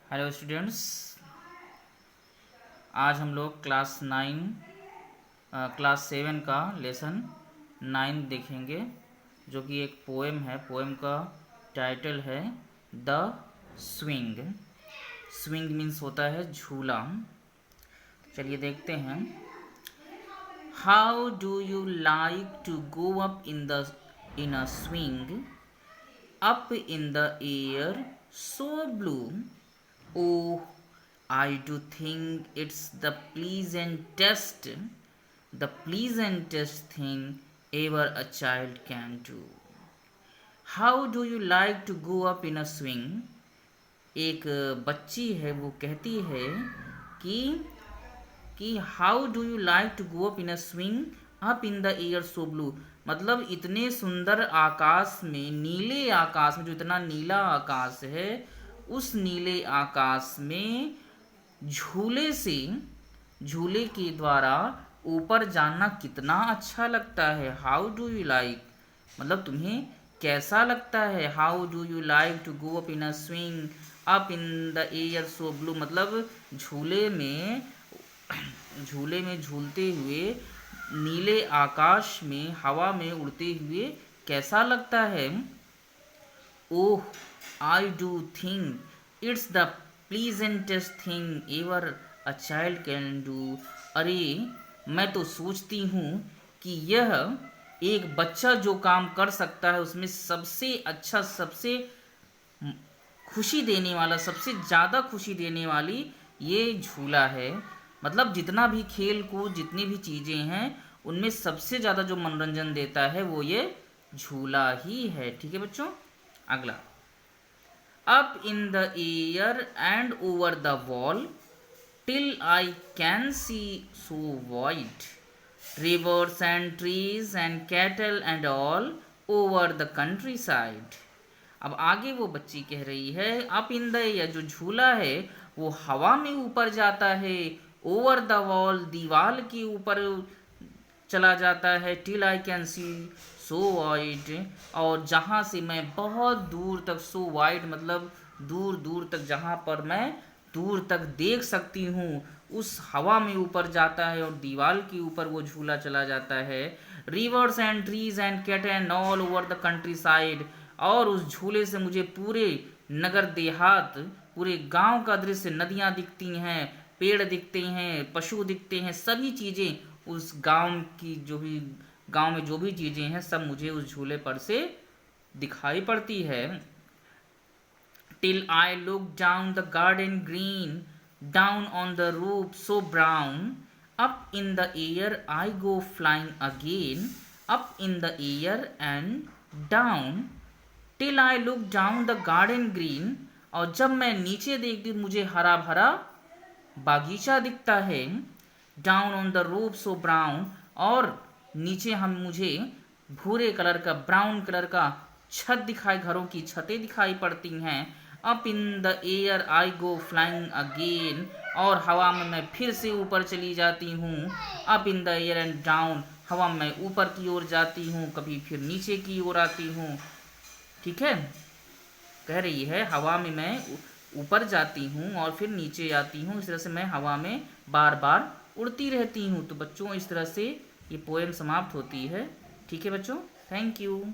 Hello students, आज हम लोग क्लास 7 का लेसन 9 देखेंगे, जो कि एक पोएम है। पोएम का टाइटल है द स्विंग। स्विंग मीन्स होता है झूला। चलिए देखते हैं। How do you like to go up in a swing, up in the air so blue? Oh, I do think it's the pleasantest thing ever a child can do. How do you like to go up in a swing? एक बच्ची है, वो कहती है कि how do you like to go up in a swing up in the air so blue. मतलब इतने सुंदर आकाश में, नीले आकाश में, जो इतना नीला आकाश है, उस नीले आकाश में झूले के द्वारा ऊपर जाना कितना अच्छा लगता है। हाउ डू यू लाइक मतलब तुम्हें कैसा लगता है। How do you like to go up in a swing up in the air so blue, मतलब झूले में झूलते हुए नीले आकाश में हवा में उड़ते हुए कैसा लगता है। Oh, I do think it's the pleasantest thing ever a child can do. अरे, मैं तो सोचती हूँ कि यह एक बच्चा जो काम कर सकता है उसमें सबसे अच्छा, सबसे खुशी देने वाला, सबसे ज़्यादा खुशी देने वाली ये झूला है। मतलब जितना भी खेल कूद, जितनी भी चीज़ें हैं, उनमें सबसे ज़्यादा जो मनोरंजन देता है वो ये झूला ही है। ठीक है बच्चों, अगला। Up in the air and over the wall till I can see so wide, rivers and trees and cattle and all over the countryside. अब आगे वो बच्ची कह रही है, अप इन द एयर, जो झूला है वो हवा में ऊपर जाता है, ओवर द वॉल, दीवार के ऊपर चला जाता है, till I can see so wide, और जहाँ से मैं बहुत दूर तक, सो वाइड मतलब दूर दूर तक, जहाँ पर मैं दूर तक देख सकती हूँ, उस हवा में ऊपर जाता है और दीवार के ऊपर वो झूला चला जाता है। Rivers and trees and cattle and all over the countryside, और उस झूले से मुझे पूरे नगर देहात, पूरे गांव का दृश्य, नदियां दिखती हैं, पेड़ दिखते हैं, पशु दिखते हैं, सभी चीज़ें उस गांव में जो भी चीज़ें हैं, सब मुझे उस झूले पर से दिखाई पड़ती है। Till I look down the garden green, down on the roof so brown, up in the air I go flying again, up in the air and down, till I look down the garden green, और जब मैं नीचे देखती हूँ मुझे हरा भरा बागीचा दिखता है। Down on the roof so brown, और नीचे मुझे भूरे कलर का, ब्राउन कलर का छत दिखाई, घरों की छतें दिखाई पड़ती हैं। Up in the air I go flying again, और हवा में मैं फिर से ऊपर चली जाती हूँ। Up in the air and down, हवा में मैं ऊपर की ओर जाती हूँ, कभी फिर नीचे की ओर आती हूँ। ठीक है, कह रही है हवा में मैं ऊपर जाती हूँ और फिर नीचे आती हूँ, इस तरह से मैं हवा में बार बार उड़ती रहती हूँ। तो बच्चों, इस तरह से ये पोएम समाप्त होती है। ठीक है बच्चों, थैंक यू।